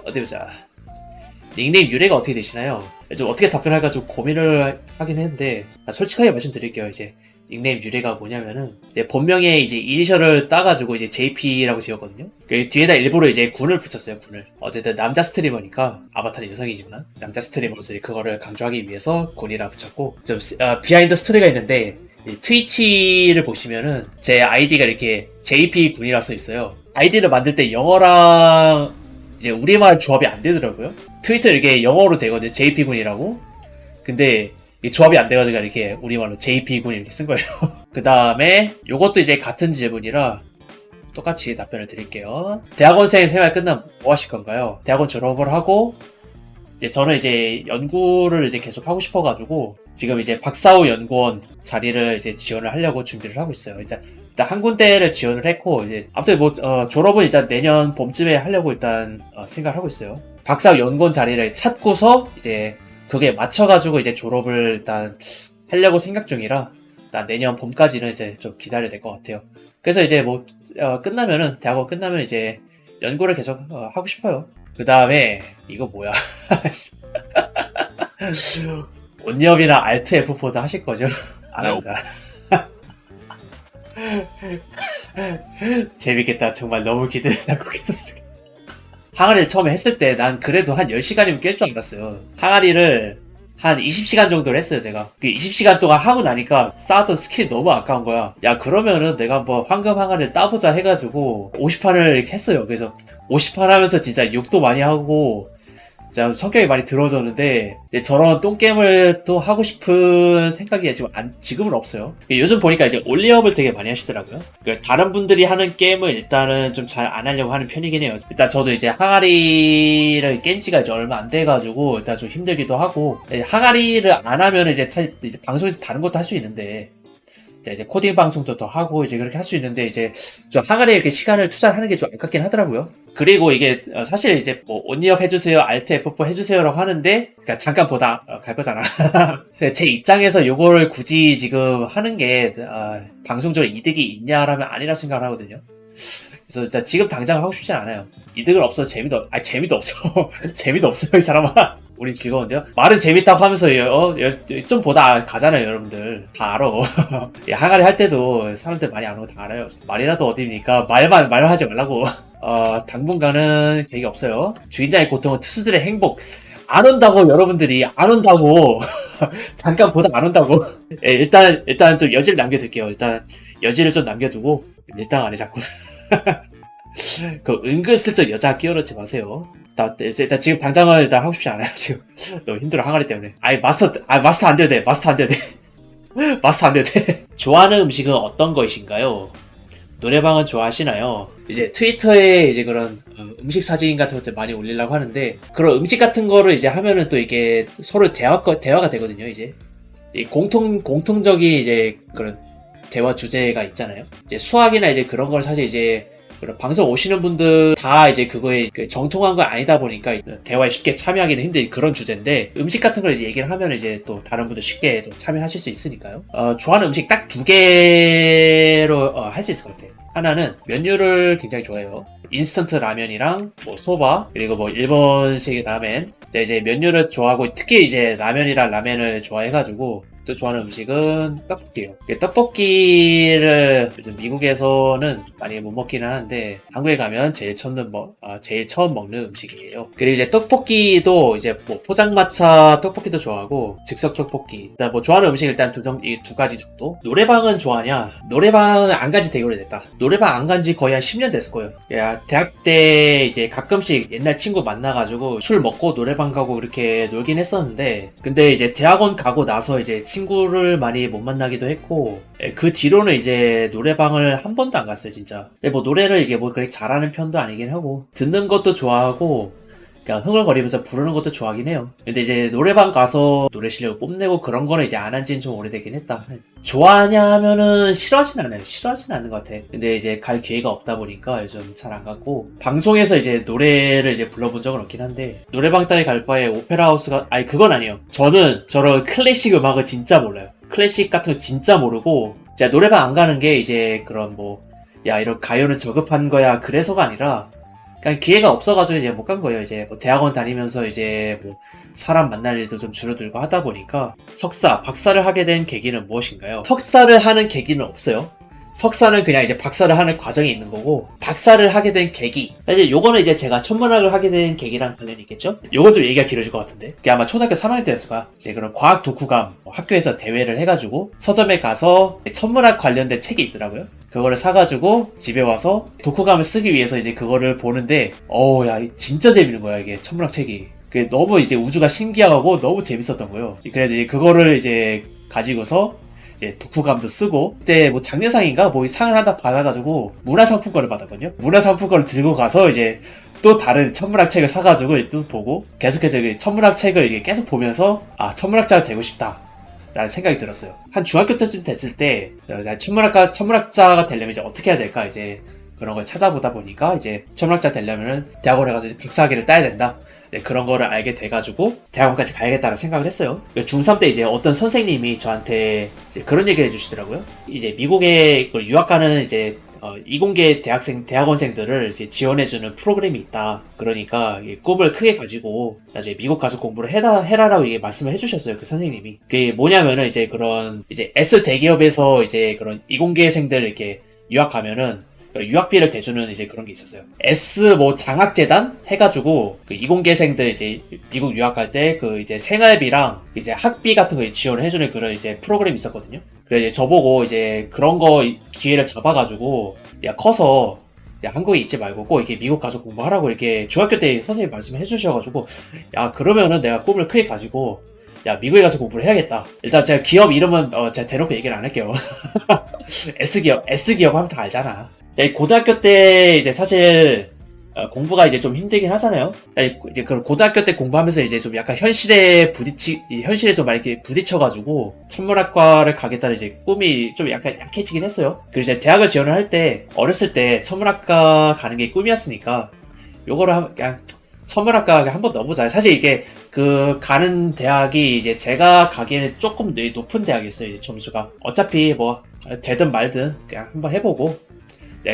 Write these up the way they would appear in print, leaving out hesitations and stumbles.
어디 보자. 닉네임 유래가 어떻게 되시나요? 좀 어떻게 답변할까 좀 고민을 하긴 했는데, 솔직하게 말씀드릴게요. 이제 닉네임 유래가 뭐냐면은 본명에 이제 이니셜을 따가지고 이제 JP라고 지었거든요. 그 뒤에다 일부러 이제 군을 붙였어요. 군을. 어쨌든 남자 스트리머니까 아바타는 여성이지만 남자 스트리머로서 그거를 강조하기 위해서 군이라 붙였고, 좀 비하인드 스토리가 있는데, 이 트위치를 보시면은 제 아이디가 이렇게 JP 군이라 써 있어요. 아이디를 만들 때 영어랑 이제 우리말 조합이 안 되더라고요. 트위터 이렇게 영어로 되거든요. JP군이라고. 근데 이 조합이 안 돼가지고 이렇게 우리말로 JP군 이렇게 쓴 거예요. 그 다음에 요것도 이제 같은 질문이라 똑같이 답변을 드릴게요. 대학원생 생활 끝나면 뭐 하실 건가요? 대학원 졸업을 하고 이제 저는 이제 연구를 이제 계속 하고 싶어가지고 지금 이제 박사 후 연구원 자리를 이제 지원을 하려고 준비를 하고 있어요. 일단 한 군데를 지원을 했고, 이제 아무튼 졸업은 일단 내년 봄쯤에 하려고 일단 생각을 하고 있어요. 박사 후 연구원 자리를 찾고서 이제 그게 맞춰가지고 이제 졸업을 일단 하려고 생각 중이라 일단 내년 봄까지는 이제 좀 기다려야 될 것 같아요. 그래서 이제 끝나면은 대학원 끝나면 이제 연구를 계속 하고 싶어요. 그 다음에 이거 뭐야? 온리업이나 알트 F4도 하실 거죠? 안 합니다. 재밌겠다. 정말 너무 기대되고 계속. 항아리를 처음에 했을 때 난 그래도 한 10시간이면 깰 줄 알았어요. 항아리를 한 20시간 정도를 했어요, 제가. 그 20시간 동안 하고 나니까 쌓았던 스킬이 너무 아까운 거야. 야, 그러면은 내가 한번 황금 항아리를 따보자 해가지고 50판을 이렇게 했어요. 그래서 50판 하면서 진짜 욕도 많이 하고 진짜 성격이 많이 들어졌는데 저런 똥게임을 또 하고 싶은 생각이 지금은 없어요. 요즘 보니까 이제 올리업을 되게 많이 하시더라고요. 다른 분들이 하는 게임을 일단은 좀 잘 안 하려고 하는 편이긴 해요. 일단 저도 이제 항아리를 깬 지가 이제 얼마 안 돼가지고 일단 좀 힘들기도 하고, 항아리를 안 하면 이제 방송에서 다른 것도 할 수 있는데 이제 코딩 방송도 더 하고 이제 그렇게 할 수 있는데 이제 좀 항아리에 이렇게 시간을 투자를 하는 게 좀 아깝긴 하더라고요. 그리고 이게 사실 이제 온리업 해주세요, 알트 F4 해주세요라고 하는데 그러니까 잠깐 보다 갈 거잖아. 제 입장에서 요거를 굳이 지금 하는 게 방송적으로 이득이 있냐라면 아니라 생각을 하거든요. 그래서 일단 지금 당장 하고 싶진 않아요. 이득은 없어. 재미도 없어. 재미도 없어요, 이 사람아. 우린 즐거운데요? 말은 재밌다고 하면서 좀 보다 가잖아요, 여러분들. 다 알아. 항아리 할 때도 사람들 많이 안 오고 다 알아요. 말이라도 어딥니까? 말만 하지 말라고. 당분간은 계획이 없어요. 주인장의 고통은 투수들의 행복. 안 온다고, 여러분들이. 안 온다고. 잠깐 보다 안 온다고. 예, 일단 좀 여지를 남겨둘게요. 일단 여지를 좀 남겨두고 일단 안에 자꾸. 그 은근슬쩍 여자 끼워넣지 마세요. 일단 지금 당장은 일단 하고 싶지 않아요. 지금 너무 힘들어, 항아리 때문에. 마스터 안 돼도 돼. 마스터 안 돼도 돼. 좋아하는 음식은 어떤 것이신가요? 노래방은 좋아하시나요? 이제 트위터에 이제 그런 음식 사진 같은 것들 많이 올리려고 하는데, 그런 음식 같은 거를 이제 하면은 또 이게 서로 대화가 되거든요. 이제 공통적인 이제 그런 대화 주제가 있잖아요. 이제 수학이나 이제 그런 걸 사실 이제 방송 오시는 분들 다 이제 그거에 정통한 건 아니다 보니까 대화에 쉽게 참여하기는 힘든 그런 주제인데, 음식 같은 걸 이제 얘기를 하면 이제 또 다른 분들 쉽게 또 참여하실 수 있으니까요. 좋아하는 음식 딱 2개로 할 수 있을 것 같아요. 하나는 면류를 굉장히 좋아해요. 인스턴트 라면이랑 소바, 그리고 일본식 라멘. 이제 면류를 좋아하고 특히 이제 라면을 좋아해가지고 또 좋아하는 음식은 떡볶이요. 떡볶이를 요즘 미국에서는 많이 못 먹기는 하는데 한국에 가면 제일 처음 먹는 음식이에요. 그리고 이제 떡볶이도 이제 포장마차 떡볶이도 좋아하고 즉석 떡볶이. 일단 좋아하는 음식 일단 이 두 가지 정도. 노래방은 좋아하냐? 노래방은 안 간지 되게 오래됐다. 노래방 안 간지 거의 한 10년 됐을 거예요. 대학 때 이제 가끔씩 옛날 친구 만나가지고 술 먹고 노래방 가고 그렇게 놀긴 했었는데, 근데 이제 대학원 가고 나서 이제 친구를 많이 못 만나기도 했고, 그 뒤로는 이제 노래방을 한 번도 안 갔어요, 진짜. 근데 노래를 이게 그렇게 잘하는 편도 아니긴 하고, 듣는 것도 좋아하고, 그냥 흥얼거리면서 부르는 것도 좋아하긴 해요. 근데 이제 노래방 가서 노래 실력을 뽐내고 그런 거는 이제 안 한 지는 좀 오래되긴 했다. 좋아하냐 하면은 싫어하진 않아요. 싫어하진 않는 것 같아. 근데 이제 갈 기회가 없다 보니까 요즘 잘 안 갔고, 방송에서 이제 노래를 이제 불러본 적은 없긴 한데, 노래방 따위 갈 바에 오페라 하우스가, 그건 아니에요. 저는 저런 클래식 음악을 진짜 몰라요. 클래식 같은 거 진짜 모르고, 제가 노래방 안 가는 게 이제 그런 이런 가요는 저급한 거야 그래서가 아니라, 그러니까 기회가 없어가지고 이제 못 간 거예요. 이제 뭐 대학원 다니면서 이제 뭐 사람 만날 일도 좀 줄어들고 하다 보니까. 석사, 박사를 하게 된 계기는 무엇인가요? 석사를 하는 계기는 없어요. 석사는 그냥 이제 박사를 하는 과정이 있는 거고, 박사를 하게 된 계기. 이제 요거는 이제 제가 천문학을 하게 된 계기랑 관련이 있겠죠? 요건 좀 얘기가 길어질 것 같은데. 그게 아마 초등학교 3학년 때였을 거야. 이제 그런 과학 독후감 학교에서 대회를 해가지고 서점에 가서 천문학 관련된 책이 있더라고요. 그거를 사가지고 집에 와서 독후감을 쓰기 위해서 이제 그거를 보는데, 야, 진짜 재밌는 거야, 이게 천문학 책이. 그게 너무 이제 우주가 신기하고 너무 재밌었던 거예요. 그래서 이제 그거를 이제 가지고서 독후감도 쓰고, 그때 뭐 장려상인가 뭐 상을 하나 받아가지고 문화상품권을 받았거든요. 문화상품권을 들고 가서 이제 또 다른 천문학 책을 사가지고 이제 또 보고, 계속해서 천문학 책을 이게 계속 보면서 천문학자가 되고 싶다 라는 생각이 들었어요. 한 중학교 때쯤 됐을 때 천문학자가 되려면 이제 어떻게 해야 될까, 이제 그런 걸 찾아보다 보니까 이제 천문학자 되려면은 대학원에 가서 박사학위를 따야 된다. 그런 거를 알게 돼가지고 대학원까지 가야겠다고 생각을 했어요. 중3 때 이제 어떤 선생님이 저한테 이제 그런 얘기를 해주시더라고요. 이제 미국에 유학 가는 이제 이공계 대학원생들을 이제 지원해주는 프로그램이 있다. 그러니까 꿈을 크게 가지고 나중에 미국 가서 공부를 해라라고 이게 말씀을 해주셨어요. 그 선생님이. 그게 뭐냐면은 이제 그런 이제 S 대기업에서 이제 그런 이공계생들 이렇게 유학 가면은 유학비를 대주는 이제 그런 게 있었어요. S 뭐 장학재단 해가지고 그 이공계생들 이제 미국 유학 갈 때 그 이제 생활비랑 이제 학비 같은 거 지원을 해주는 그런 이제 프로그램이 있었거든요. 그래서 이제 저보고 이제 그런 거 기회를 잡아가지고 야 커서 야 한국에 있지 말고 꼭 이렇게 미국 가서 공부하라고 이렇게 중학교 때 선생님 말씀해 주셔가지고, 야 그러면은 내가 꿈을 크게 가지고 야 미국에 가서 공부를 해야겠다. 일단 제가 기업 이름은 제가 대놓고 얘기를 안 할게요. S기업 하면 다 알잖아. 고등학교 때 이제 사실 공부가 이제 좀 힘들긴 하잖아요. 이제 그 고등학교 때 공부하면서 이제 좀 약간 현실에 좀 많이 이렇게 부딪혀가지고 천문학과를 가겠다는 이제 꿈이 좀 약간 약해지긴 했어요. 그리고 이제 대학을 지원을 할 때 어렸을 때 천문학과 가는 게 꿈이었으니까 요거를 그냥 천문학과 한번 넣어보자. 사실 이게 그 가는 대학이 이제 제가 가기에는 조금 높은 대학이었어요. 이제 점수가 어차피 뭐 되든 말든 그냥 한번 해보고.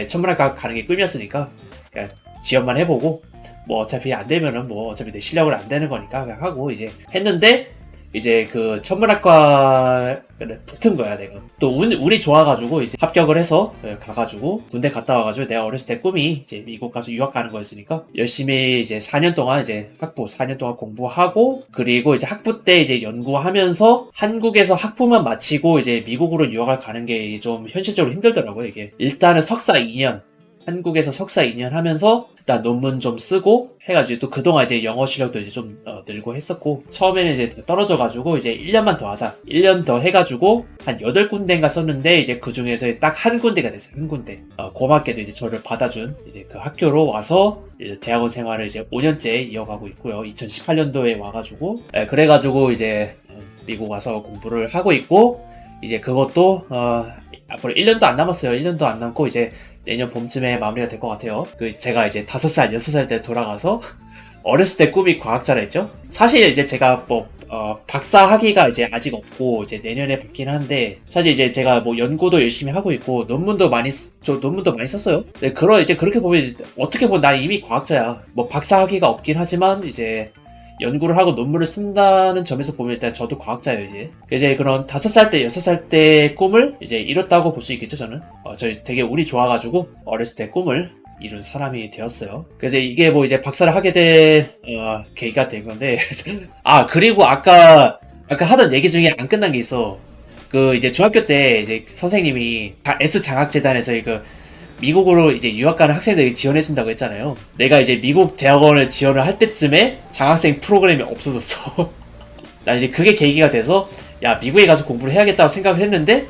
천문학과 가는 게 꿈이었으니까 그냥 지원만 해보고 뭐 어차피 안 되면은 뭐 어차피 내 실력으로 안 되는 거니까 그냥 하고 이제 했는데, 이제 그 천문학과를 붙은 거야. 내가 또 운이 좋아가지고 이제 합격을 해서 가가지고 군대 갔다 와가지고 내가 어렸을 때 꿈이 이제 미국 가서 유학 가는 거였으니까 열심히 이제 4년 동안 이제 학부 4년 동안 공부하고, 그리고 이제 학부 때 이제 연구하면서 한국에서 학부만 마치고 이제 미국으로 유학을 가는 게 좀 현실적으로 힘들더라고요. 이게 일단은 석사 2년 한국에서 석사 2년 하면서 일단 논문 좀 쓰고 해가지고, 또 그동안 이제 영어 실력도 이제 좀 늘고 했었고, 처음에는 이제 떨어져가지고 이제 1년만 더 하자 1년 더 해가지고 한 8군데인가 썼는데, 이제 그 중에서 딱 한 군데가 됐어요. 한 군데. 고맙게도 이제 저를 받아준 이제 그 학교로 와서 이제 대학원 생활을 이제 5년째 이어가고 있고요. 2018년도에 와가지고 그래가지고 이제 미국 와서 공부를 하고 있고, 이제 그것도 앞으로 1년도 안 남았어요. 1년도 안 남고 이제 내년 봄쯤에 마무리가 될 것 같아요. 제가 이제 5살, 6살 때 돌아가서 어렸을 때 꿈이 과학자라 했죠. 사실 이제 제가 뭐 박사 학위가 이제 아직 없고 이제 내년에 받긴 한데, 사실 이제 제가 뭐 연구도 열심히 하고 있고 논문도 많이 썼어요. 네, 이제 그렇게 보면 어떻게 보면 난 이미 과학자야. 뭐 박사 학위가 없긴 하지만 이제 연구를 하고 논문을 쓴다는 점에서 보면 일단 저도 과학자예요. 이제 그런 5살 때 6살 때 꿈을 이제 이뤘다고 볼 수 있겠죠. 저는 저 되게 운이 좋아가지고 어렸을 때 꿈을 이룬 사람이 되었어요. 그래서 이게 뭐 이제 박사를 하게 된 계기가 된 건데 그리고 아까 하던 얘기 중에 안 끝난 게 있어. 그 이제 중학교 때 이제 선생님이 S 장학재단에서 미국으로 이제 유학 가는 학생들이 지원해준다고 했잖아요. 내가 이제 미국 대학원을 지원을 할 때쯤에 장학생 프로그램이 없어졌어. 나 이제 그게 계기가 돼서 야 미국에 가서 공부를 해야겠다고 생각을 했는데,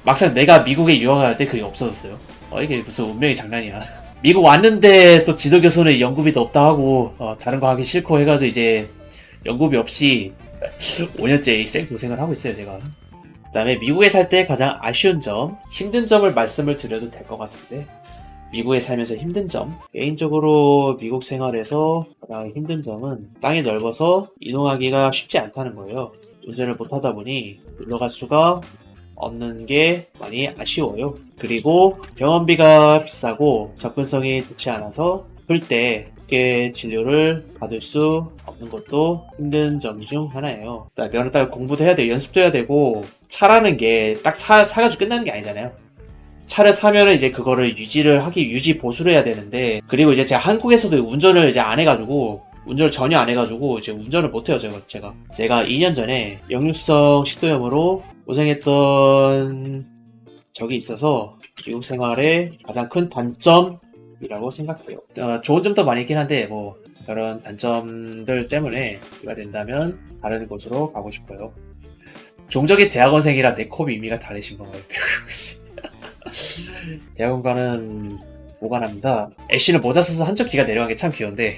막상 내가 미국에 유학을 할 때 그게 없어졌어요. 이게 무슨 운명의 장난이야. 미국 왔는데 또 지도교수는 연구비도 없다 하고 다른 거 하기 싫고 해가지고 이제 연구비 없이 5년째 생 고생을 하고 있어요, 제가. 그 다음에 미국에 살 때 가장 아쉬운 점, 힘든 점을 말씀을 드려도 될 것 같은데, 미국에 살면서 힘든 점, 개인적으로 미국 생활에서 가장 힘든 점은 땅이 넓어서 이동하기가 쉽지 않다는 거예요. 운전을 못하다 보니 놀러갈 수가 없는 게 많이 아쉬워요. 그리고 병원비가 비싸고 접근성이 좋지 않아서 아플 때 쉽게 진료를 받을 수 없는 것도 힘든 점 중 하나예요. 면허 따고 공부도 해야 되고 연습도 해야 되고 차라는 게 딱 사가지고 끝나는 게 아니잖아요. 차를 사면은 이제 그거를 유지 보수를 해야 되는데, 그리고 이제 제가 한국에서도 운전을 이제 안 해가지고 운전을 전혀 안 해가지고 이제 운전을 못해요. 제가 2년 전에 역류성 식도염으로 고생했던 적이 있어서 미국 생활의 가장 큰 단점이라고 생각해요. 좋은 점도 많이 있긴 한데 뭐 그런 단점들 때문에 기회가 된다면 다른 곳으로 가고 싶어요. 종적이 대학원생이라 내 코 미미가 다르신 건가요? 대학원과는 무관합니다. 애쉬는 모자 써서 한쪽 귀가 내려간 게 참 귀여운데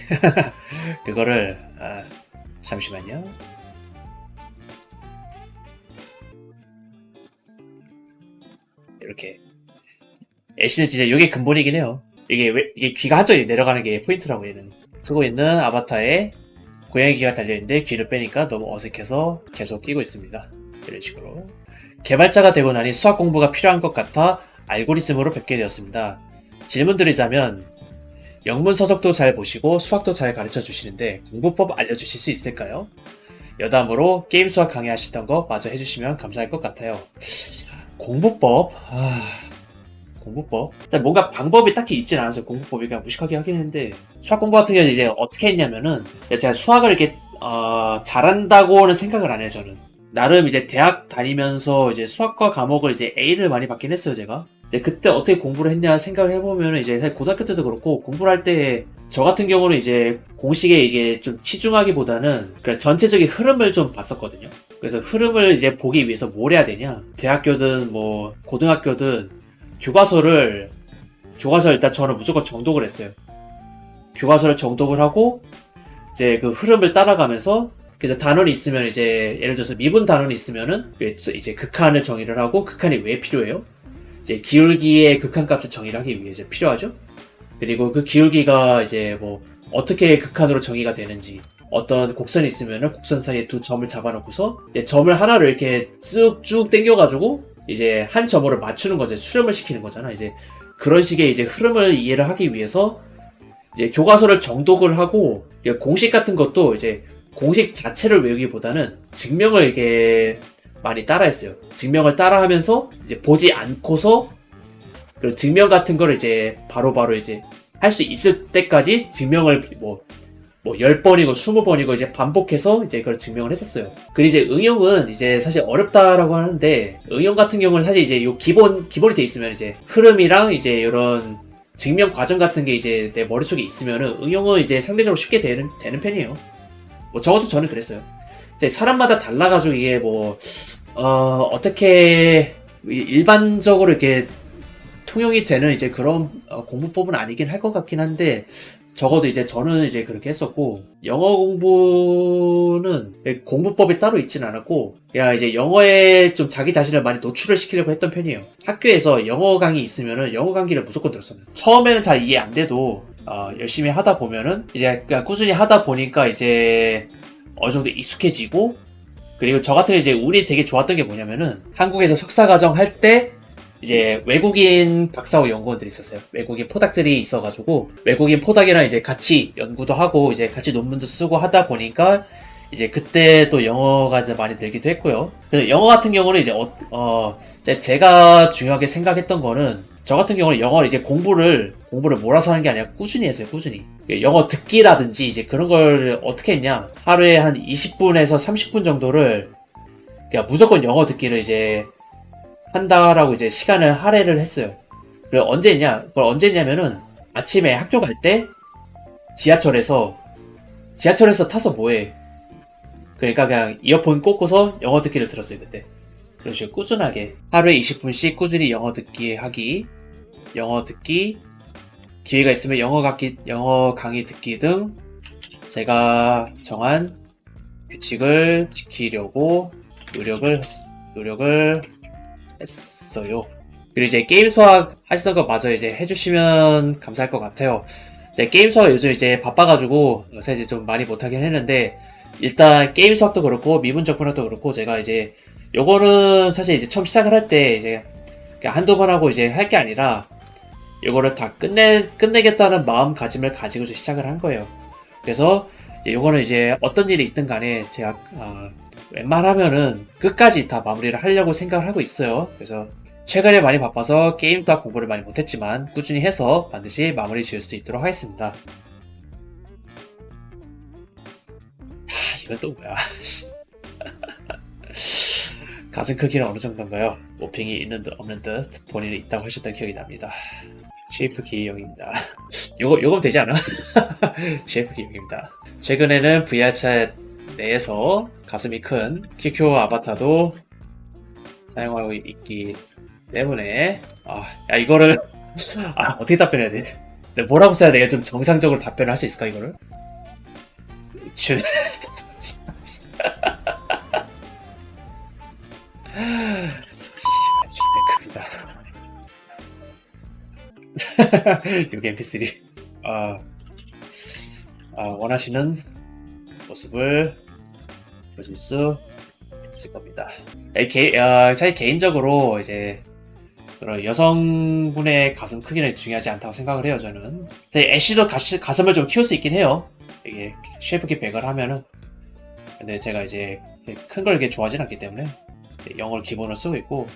그거를 잠시만요. 이렇게 애쉬는 진짜 이게 근본이긴 해요. 이게 귀가 한쪽이 내려가는 게 포인트라고. 얘는 쓰고 있는 아바타에 고양이 귀가 달려있는데 귀를 빼니까 너무 어색해서 계속 끼고 있습니다. 이런 식으로 개발자가 되고 나니 수학 공부가 필요한 것 같아 알고리즘으로 뵙게 되었습니다. 질문 드리자면 영문 서적도 잘 보시고 수학도 잘 가르쳐 주시는데 공부법 알려주실 수 있을까요? 여담으로 게임 수학 강의하시던 거 마저 해주시면 감사할 것 같아요. 공부법? 공부법? 뭔가 방법이 딱히 있진 않아서 공부법이 그냥 무식하게 하긴 했는데, 수학 공부 같은 경우는 이제 어떻게 했냐면은 제가 수학을 이렇게 잘한다고는 생각을 안 해요. 저는 나름 이제 대학 다니면서 이제 수학과 과목을 이제 A를 많이 받긴 했어요. 제가 이제 그때 어떻게 공부를 했냐 생각을 해보면 이제 사실 고등학교 때도 그렇고 공부를 할 때 저 같은 경우는 이제 공식에 이게 좀 치중하기보다는 그냥 전체적인 흐름을 좀 봤었거든요. 그래서 흐름을 이제 보기 위해서 뭘 해야 되냐, 대학교든 뭐 고등학교든 교과서를 일단 저는 무조건 정독을 했어요. 교과서를 정독을 하고 이제 그 흐름을 따라가면서, 그래서 단원이 있으면 이제 예를 들어서 미분 단원이 있으면은 이제 극한을 정의를 하고, 극한이 왜 필요해요? 이제 기울기의 극한값을 정의를 하기 위해 이제 필요하죠. 그리고 그 기울기가 이제 뭐 어떻게 극한으로 정의가 되는지, 어떤 곡선이 있으면은 곡선 사이에 두 점을 잡아놓고서 점을 하나를 이렇게 쭉 당겨가지고 이제 한 점으로 맞추는 거죠. 수렴을 시키는 거잖아. 이제 그런 식의 이제 흐름을 이해를 하기 위해서 이제 교과서를 정독을 하고, 공식 같은 것도 이제 공식 자체를 외우기보다는 증명을 이렇게 많이 따라했어요. 증명을 따라하면서 이제 보지 않고서 그 증명 같은 거를 이제 바로바로 이제 할 수 있을 때까지 증명을 뭐 10번이고 20번이고 이제 반복해서 이제 그걸 증명을 했었어요. 그리고 이제 응용은 이제 사실 어렵다라고 하는데, 응용 같은 경우는 사실 이제 요 기본이 돼 있으면 이제 흐름이랑 이제 이런 증명 과정 같은 게 이제 내 머릿속에 있으면은 응용은 이제 상대적으로 쉽게 되는 편이에요. 뭐 적어도 저는 그랬어요. 이제 사람마다 달라가지고 이게 뭐 어떻게 일반적으로 이렇게 통용이 되는 이제 그런 공부법은 아니긴 할 것 같긴 한데, 적어도 이제 저는 이제 그렇게 했었고, 영어 공부는 공부법이 따로 있진 않았고, 그냥 이제 영어에 좀 자기 자신을 많이 노출을 시키려고 했던 편이에요. 학교에서 영어 강의 있으면은 영어 강의를 무조건 들었어요. 처음에는 잘 이해 안 돼도 열심히 하다 보면은 이제 그냥 꾸준히 하다 보니까 이제 어느 정도 익숙해지고, 그리고 저 같은 이제 운이 되게 좋았던 게 뭐냐면은 한국에서 석사과정 할 때 이제 외국인 박사호 연구원들이 있었어요. 외국인 포닥들이 있어가지고 외국인 포닥이랑 이제 같이 연구도 하고 이제 같이 논문도 쓰고 하다 보니까 이제 그때 또 영어가 많이 늘기도 했고요. 그래서 영어 같은 경우는 이제 제가 중요하게 생각했던 거는, 저 같은 경우는 영어를 이제 공부를 몰아서 하는 게 아니라 꾸준히 했어요. 꾸준히 영어 듣기라든지 이제 그런 걸 어떻게 했냐, 하루에 한 20분에서 30분 정도를 그냥 무조건 영어 듣기를 이제 한다라고 이제 시간을 할애를 했어요. 그걸 언제 했냐면은 아침에 학교 갈 때 지하철에서 타서 뭐해? 그러니까 그냥 이어폰 꽂고서 영어 듣기를 들었어요. 그때 그런 식으로 꾸준하게 하루에 20분씩 꾸준히 영어 듣기 하기, 영어 듣기, 기회가 있으면 영어 강의 듣기 등 제가 정한 규칙을 지키려고 노력을 했어요. 그리고 이제 게임 수학 하시던 거 마저 이제 해주시면 감사할 것 같아요. 네, 게임 수학 요즘 이제 바빠가지고 요새 이제 좀 많이 못하긴 했는데, 일단 게임 수학도 그렇고 미분 적분학도 그렇고 제가 이제 요거는 사실 이제 처음 시작을 할 때 이제 그냥 한두 번 하고 이제 할 게 아니라 요거를 다 끝내겠다는 마음가짐을 가지고 시작을 한 거예요. 그래서 이제 요거는 이제 어떤 일이 있든 간에 제가 웬만하면은 끝까지 다 마무리를 하려고 생각을 하고 있어요. 그래서 최근에 많이 바빠서 게임과 공부를 많이 못했지만 꾸준히 해서 반드시 마무리 지을 수 있도록 하겠습니다. 이건 또 뭐야. 가슴 크기는 어느 정도인가요? 모핑이 있는 듯 없는 듯 본인이 있다고 하셨던 기억이 납니다. 쉐이프 기용입니다. 요거 되지 않아? 쉐이프 기용입니다. 최근에는 VR챗 내에서 가슴이 큰 키큐 아바타도 사용하고 있기 때문에 야 이거를 어떻게 답변해야 돼? 내가 뭐라고 써야 내가 좀 정상적으로 답변을 할 수 있을까 이거를? 크다. 여기 mp3 원하시는 모습을 보실 수 있을 겁니다. 사실 개인적으로 이제 그런 여성분의 가슴 크기는 중요하지 않다고 생각을 해요. 저는 애쉬도 가슴을 좀 키울 수 있긴 해요. 이게 쉐이프키 100을 하면은. 근데 제가 이제 큰 걸 이렇게 좋아하진 않기 때문에 영어를 기본으로 쓰고 있고,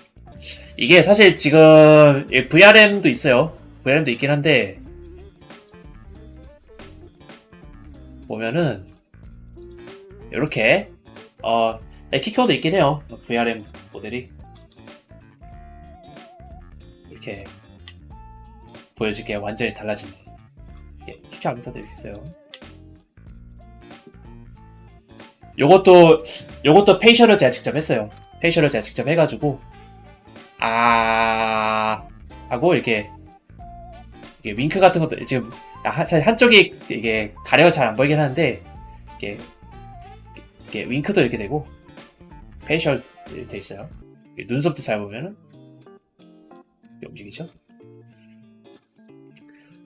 이게 사실 지금 VRM도 있어요. VRM도 있긴 한데 보면은 이렇게 키켜도 있긴 해요. VRM 모델이 이렇게 보여줄게. 완전히 달라진 키켜 아바타도 있어요. 요것도 페이셜을 제가 직접 했어요. 페이셜을 제가 직접 해가지고 하고 이렇게 윙크 같은 것도 지금 사실 한쪽이 이게 가려가 잘 안 보이긴 하는데 이게 윙크도 이렇게 되고 페이셜 돼 있어요. 눈썹도 잘 보면은 움직이죠.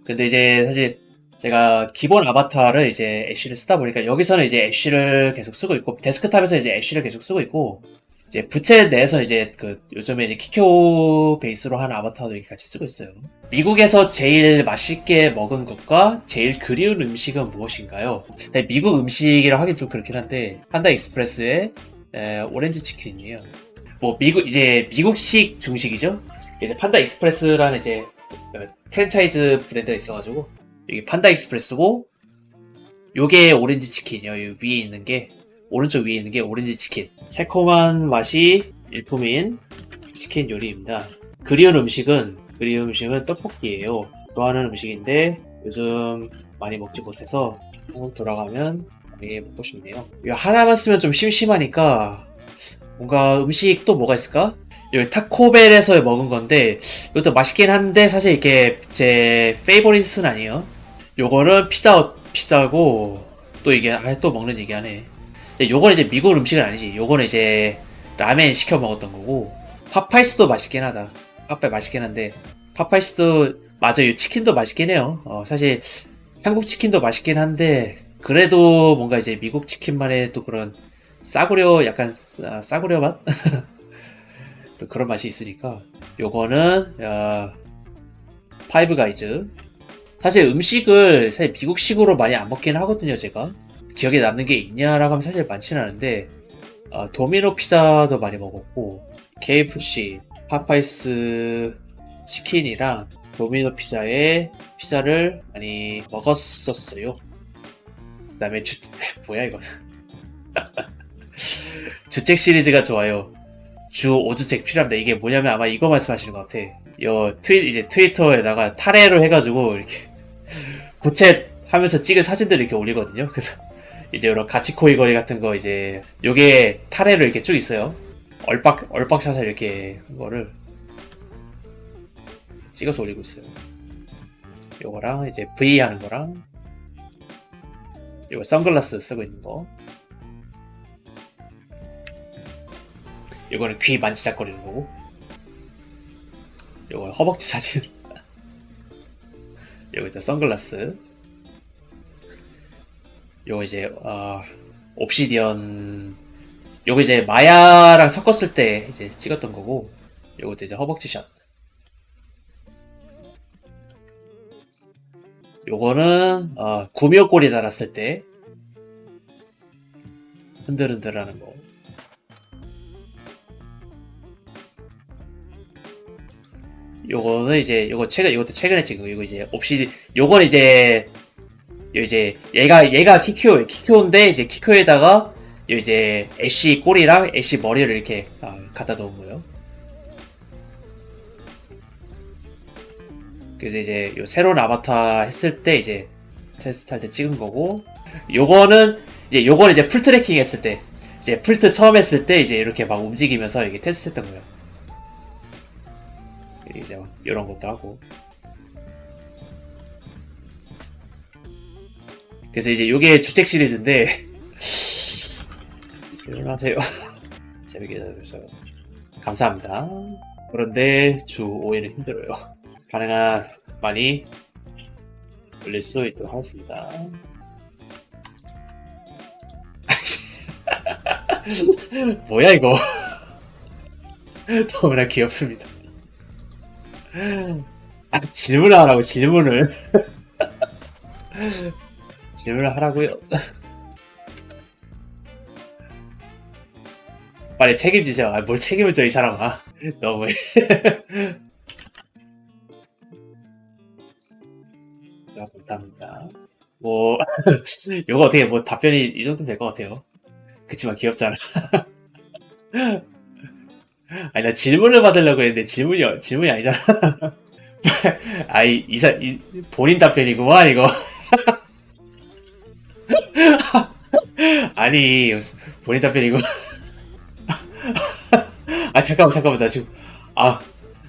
근데 이제 사실 제가 기본 아바타를 이제 애쉬를 쓰다 보니까 여기서는 이제 애쉬를 계속 쓰고 있고 데스크탑에서 이제 애쉬를 계속 쓰고 있고 이제 부채 내에서 이제 요즘에 이제 키쿄 베이스로 한 아바타도 이렇게 같이 쓰고 있어요. 미국에서 제일 맛있게 먹은 것과 제일 그리운 음식은 무엇인가요? 미국 음식이라 하긴 좀 그렇긴 한데 판다 익스프레스의 오렌지 치킨이에요. 뭐 미국식 중식이죠. 이제 판다 익스프레스라는 이제 프랜차이즈 브랜드가 있어가지고 여기 판다 익스프레스고 요게 오렌지 치킨이요. 요 위에 있는 게 오른쪽 위에 있는 게 오렌지 치킨. 새콤한 맛이 일품인 치킨 요리입니다. 그리운 음식은 떡볶이예요. 좋아하는 음식인데 요즘 많이 먹지 못해서 한국 돌아가면 많이 먹고 싶네요. 이거 하나만 쓰면 좀 심심하니까 뭔가 음식 또 뭐가 있을까? 여기 타코벨에서 먹은 건데 이것도 맛있긴 한데 사실 이게 제 페이보릿은 아니에요. 요거는 피자고 또 이게 또 먹는 얘기하네. 요거는 이제 미국 음식은 아니지. 요거는 이제 라멘 시켜 먹었던 거고 팝파이스도 맛있긴 하다. 팝파이 맛있긴 한데 팝파이스도 맞아. 요 치킨도 맛있긴 해요. 사실 한국 치킨도 맛있긴 한데 그래도 뭔가 이제 미국 치킨만의 또 그런 약간 싸구려 맛? 또 그런 맛이 있으니까 요거는 파이브 가이즈. 사실 음식을 사실 미국식으로 많이 안 먹긴 하거든요. 제가 기억에 남는 게 있냐라고 하면 사실 많지는 않은데 도미노 피자도 많이 먹었고 KFC, 팝파이스 치킨이랑 도미노 피자를 많이 먹었었어요. 그 다음에 뭐야 이거 주책 시리즈가 좋아요. 주 5주책 필요합니다. 이게 뭐냐면 아마 이거 말씀하시는 것 같아. 이제 트위터에다가 타레로 해가지고 이렇게 부채 하면서 찍은 사진들을 이렇게 올리거든요. 그래서 이제 이런 가치코이 거리 같은 거 이제 요게 타레로 이렇게 쭉 있어요. 얼박샷을 이렇게 한 거를 찍어서 올리고 있어요. 요거랑 이제 V 하는 거랑 요거 선글라스 쓰고 있는 거. 요거는 귀 만지작거리는 거고. 요거는 허벅지 사진. 요거 이제 선글라스. 요거 이제 옵시디언. 요거 이제 마야랑 섞었을 때 이제 찍었던 거고. 요것도 이제 허벅지 샷. 요거는 구미호 꼬리 달았을 때 흔들흔들하는 거. 요거는 이제 이것도 최근에 찍은 거. 이거 이제 요건 이제 얘가 키큐인데 이제 키큐에다가 이제 애쉬 꼬리랑 애쉬 머리를 이렇게 갖다 놓은 거예요. 그래서 이제 요 새로운 아바타 했을 때 이제 테스트 할 때 찍은 거고, 요거는 이제 풀 트래킹 했을 때, 이제 풀트 처음 했을 때 이제 이렇게 막 움직이면서 이게 테스트 했던 거예요. 이제 막 이런 것도 하고. 그래서 이제 요게 주책 시리즈인데, 일어나세요. 재밌게 해주셔서 감사합니다. 그런데 주 5일은 힘들어요. 가능한 많이 올릴 수 있도록 하겠습니다. 뭐야 이거. 너무나 귀엽습니다. 질문을 하라고. 질문을 하라고요. 빨리 책임지세요. 뭘 책임을 져 이 사람아. 너무해. 자, 감사합니다. 뭐 요거 어떻게 뭐 답변이 이 정도면 될 것 같아요. 그치만 귀엽잖아. 아니 나 질문을 받으려고 했는데 질문이 아니잖아. 아이 본인 답변이구만 이거. 아니 본인 답변이고. 잠깐만 나 지금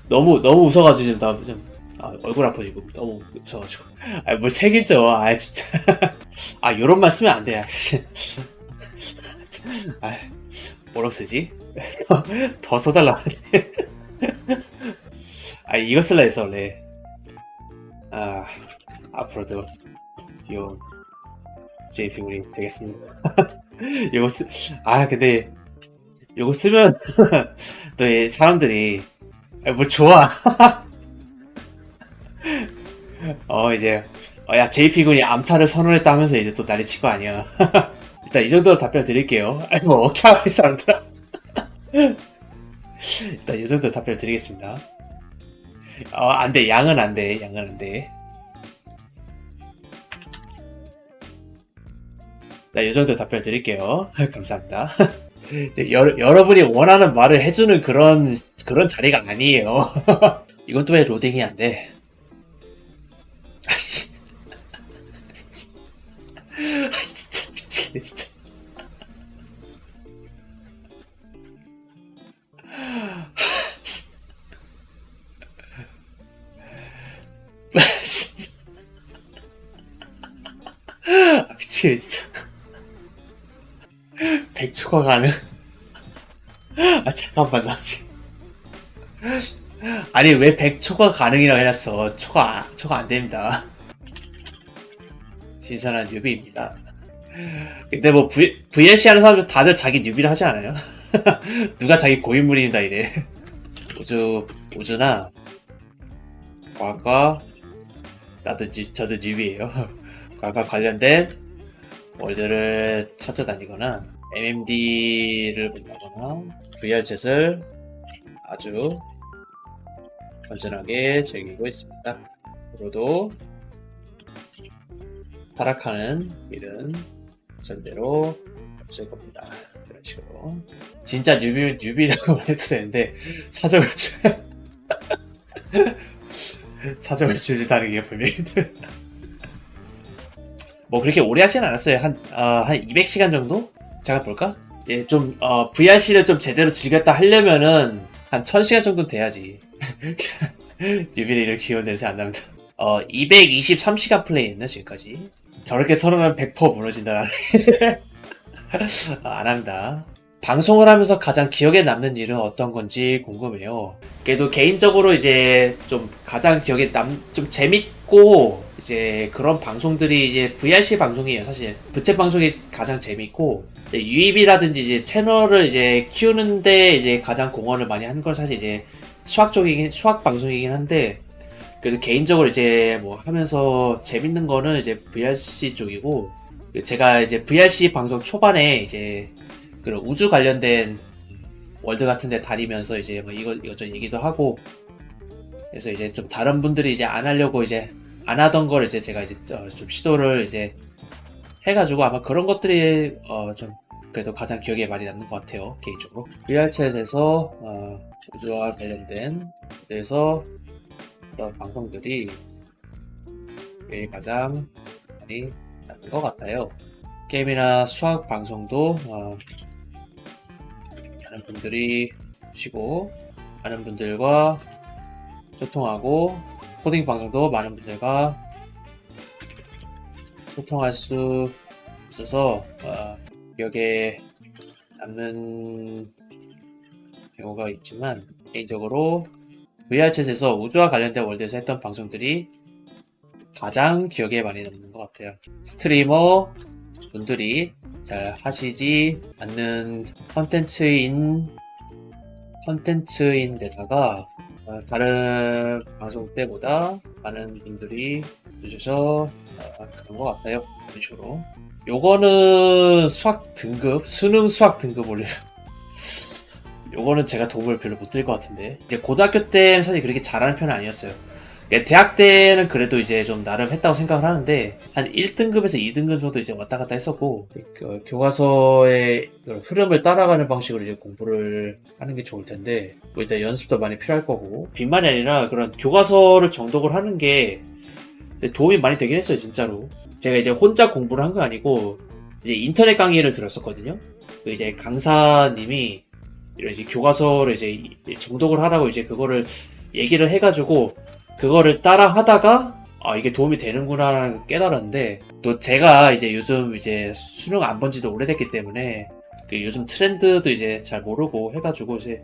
너무 웃어가지고 지금 나 좀 얼굴 아파지고 너무 웃어가지고. 뭘 책임져. 진짜. 요런 말 쓰면 안 돼. 뭐라고 쓰지? 더 써달라. 이거 쓸라 했어 원래. 앞으로도 귀여운 JP 우리 되겠습니다. 근데 요거 쓰면 또 사람들이 뭐 좋아. 이제 야 JP 군이 암탈을 선언했다 하면서 이제 또 난리 칠 거 아니야. 일단 이 정도로 답변 드릴게요. 뭐 어떻게 하는 사람들아. 일단 이 정도로 답변 드리겠습니다. 안돼. 양은 안돼. 이 정도 답변 드릴게요. 감사합니다. 여러분이 원하는 말을 해주는 그런 자리가 아니에요. 이건 또 왜 로딩이 안 돼? 진짜 미치겠네 진짜. 미치겠네 진짜. 100초가 가능? 잠깐만 나 지금. 아니 왜 100초가 가능이라고 해놨어. 초가 안됩니다. 신선한 뉴비입니다. 근데 뭐 VLC 하는 사람들 다들 자기 뉴비를 하지 않아요? 누가 자기 고인물입니다 이래. 우주나 과학과 저도 뉴비예요. 과학과 관련된 월드를 찾아다니거나 MMD를 본다거나 VR챗을 아주 건전하게 즐기고 있습니다. 앞으로도 타락하는 일은 절대로 없을 겁니다. 이런 식으로. 진짜 뉴비면 뉴비라고 해도 되는데 사정을 주지다는 게 분명히. 뭐 그렇게 오래 하진 않았어요. 한 200시간 정도? 잠깐 볼까? 좀 VRC를 좀 제대로 즐겼다 하려면은 한 1000시간 정도 돼야지. 뉴비를 이렇게 귀여운 냄새 안 납니다. 223시간 플레이했나 지금까지. 저렇게 선언하면 100% 무너진다. 안 합니다. 방송을 하면서 가장 기억에 남는 일은 어떤 건지 궁금해요. 그래도 개인적으로 이제 좀 가장 기억에 좀 재밌고 이제 그런 방송들이 이제 VRC 방송이에요. 사실 부채 방송이 가장 재밌고 유입이라든지 이제 채널을 이제 키우는데 이제 가장 공헌을 많이 한 건 사실 이제 수학 방송이긴 한데 그래도 개인적으로 이제 뭐 하면서 재밌는 거는 이제 VRC 쪽이고, 제가 이제 VRC 방송 초반에 이제 그런 우주 관련된 월드 같은 데 다니면서 이제 뭐 이것저것 얘기도 하고, 그래서 이제 좀 다른 분들이 이제 안 하려고 이제 안 하던 걸 이제 제가 이제 좀 시도를 이제 해가지고 아마 그런 것들이 좀 그래도 가장 기억에 많이 남는 것 같아요, 개인적으로. VR챗에서 우주와 관련된 그래서 그런 방송들이 제일 가장 많이 남는 것 같아요. 게임이나 수학 방송도 많은 분들이 보시고 많은 분들과 소통하고, 코딩 방송도 많은 분들과 소통할 수 있어서 기억에 남는 경우가 있지만, 개인적으로 VR챗에서 우주와 관련된 월드에서 했던 방송들이 가장 기억에 많이 남는 것 같아요. 스트리머 분들이 잘 하시지 않는 컨텐츠인데다가 다른 방송 때보다 많은 분들이 주셔서 그런 것 같아요. 이런 식으로. 요거는 수능 수학 등급 올려. 요거는 제가 도움을 별로 못 드릴 것 같은데. 이제 고등학교 때는 사실 그렇게 잘하는 편은 아니었어요. 대학 때는 그래도 이제 좀 나름 했다고 생각을 하는데, 한 1등급에서 2등급 정도 이제 왔다 갔다 했었고, 교과서의 흐름을 따라가는 방식으로 이제 공부를 하는 게 좋을 텐데, 뭐 일단 연습도 많이 필요할 거고, 빈만이 아니라 그런 교과서를 정독을 하는 게 도움이 많이 되긴 했어요, 진짜로. 제가 이제 혼자 공부를 한 거 아니고, 이제 인터넷 강의를 들었었거든요. 이제 강사님이 이런 이제 교과서를 이제 정독을 하라고 이제 그거를 얘기를 해가지고, 그거를 따라 하다가 이게 도움이 되는구나 깨달았는데, 또 제가 이제 요즘 이제 수능 안 본 지도 오래됐기 때문에 그 요즘 트렌드도 이제 잘 모르고 해가지고 이제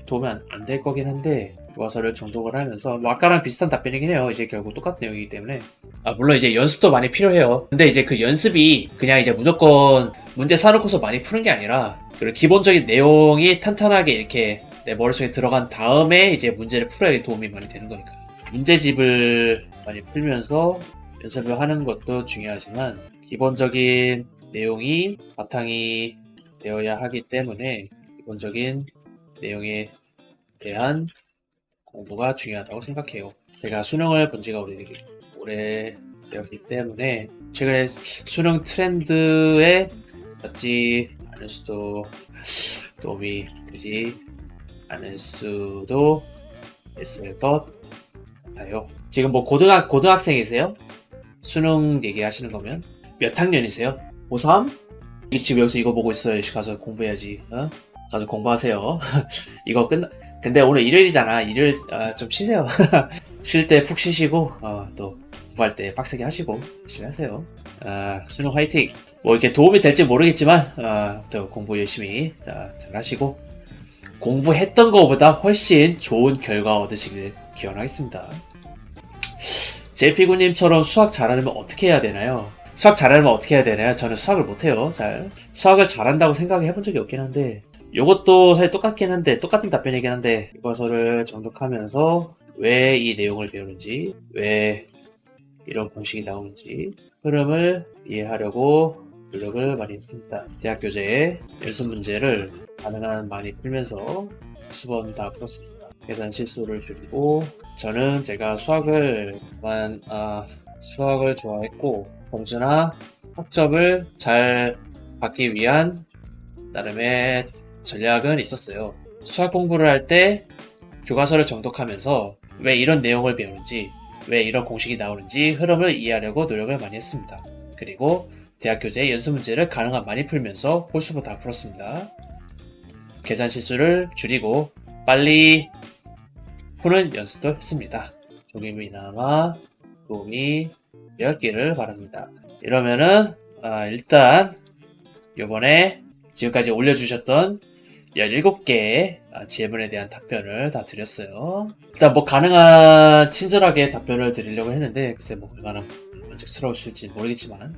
도움이 안 될 거긴 한데, 교과서를 정독을 하면서 뭐 아까랑 비슷한 답변이긴 해요. 이제 결국 똑같은 내용이기 때문에. 물론 이제 연습도 많이 필요해요. 근데 이제 그 연습이 그냥 이제 무조건 문제 사놓고서 많이 푸는 게 아니라, 그리고 기본적인 내용이 탄탄하게 이렇게 내 머릿속에 들어간 다음에 이제 문제를 풀어야 도움이 많이 되는 거니까. 문제집을 많이 풀면서 연습을 하는 것도 중요하지만, 기본적인 내용이 바탕이 되어야 하기 때문에 기본적인 내용에 대한 공부가 중요하다고 생각해요. 제가 수능을 본 지가 오래되었기 때문에 최근에 수능 트렌드에 맞지 않을 수도, 도움이 되지 않을 수도 있을 것 같아요. 지금 뭐 고등학생이세요? 수능 얘기하시는 거면 몇 학년이세요? 고3? 지금 여기서 이거 보고 있어요. 가서 공부해야지. 가서 공부하세요. 이거 근데 오늘 일요일이잖아. 일요일 좀 쉬세요. 쉴 때 푹 쉬시고 또 공부할 때 빡세게 하시고 열심히 하세요. 수능 화이팅. 뭐 이렇게 도움이 될지 모르겠지만 또 공부 열심히 잘 하시고, 공부했던 것보다 훨씬 좋은 결과 얻으시길 기원하겠습니다. 제피구님처럼 수학 잘하려면 어떻게 해야 되나요? 저는 수학을 못해요. 수학을 잘한다고 생각해 본 적이 없긴 한데, 요것도 사실 똑같은 답변이긴 한데, 교과서를 정독하면서 왜 이 내용을 배우는지, 왜 이런 공식이 나오는지 흐름을 이해하려고 노력을 많이 했습니다. 대학 교재에 연습 문제를 가능한 많이 풀면서 수번 다 풀었습니다. 계산 실수를 줄이고, 저는 제가 수학을 좋아했고, 점수나 학점을 잘 받기 위한 나름의 전략은 있었어요. 수학 공부를 할 때 교과서를 정독하면서 왜 이런 내용을 배우는지, 왜 이런 공식이 나오는지 흐름을 이해하려고 노력을 많이 했습니다. 그리고 대학 교재 연습 문제를 가능한 많이 풀면서 홀수부 다 풀었습니다. 계산 실수를 줄이고 빨리 푸는 연습도 했습니다. 조금이나마 도움이 되었기를 바랍니다. 이러면은 일단 요번에 지금까지 올려주셨던 17개의 질문에 대한 답변을 다 드렸어요. 일단 뭐 가능한 친절하게 답변을 드리려고 했는데, 글쎄 뭐 얼마나 만족스러우실지 모르겠지만,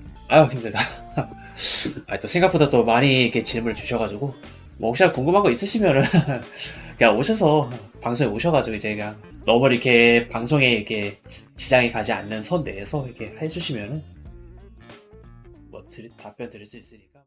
힘들다. 또 생각보다 또 많이 이렇게 질문을 주셔가지고, 뭐 혹시나 궁금한 거 있으시면은 그냥 오셔서 방송에 오셔가지고 이제 그냥 너무 이렇게 방송에 이렇게 지장이 가지 않는 선 내에서 이렇게 해주시면은 뭐 답변 드릴 수 있으니까.